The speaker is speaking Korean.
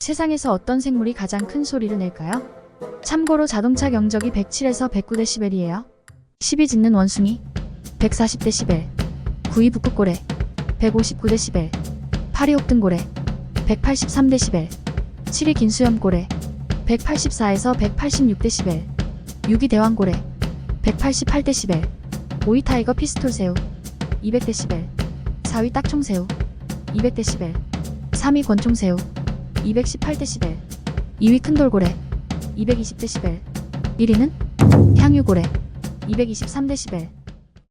세상에서 어떤 생물이 가장 큰 소리를 낼까요? 참고로 자동차 경적이 107에서 109dB이에요. 10이 짖는 원숭이 140dB, 9이 북극고래 159dB, 8이 옥등고래 183dB, 7이 긴수염고래 184에서 186dB, 6이 대왕고래 188dB, 5위 타이거 피스톨새우 200dB, 4위 딱총새우 200dB, 3위 권총새우 218dB, 2위 큰돌고래 220dB, 1위는 향유고래 223dB.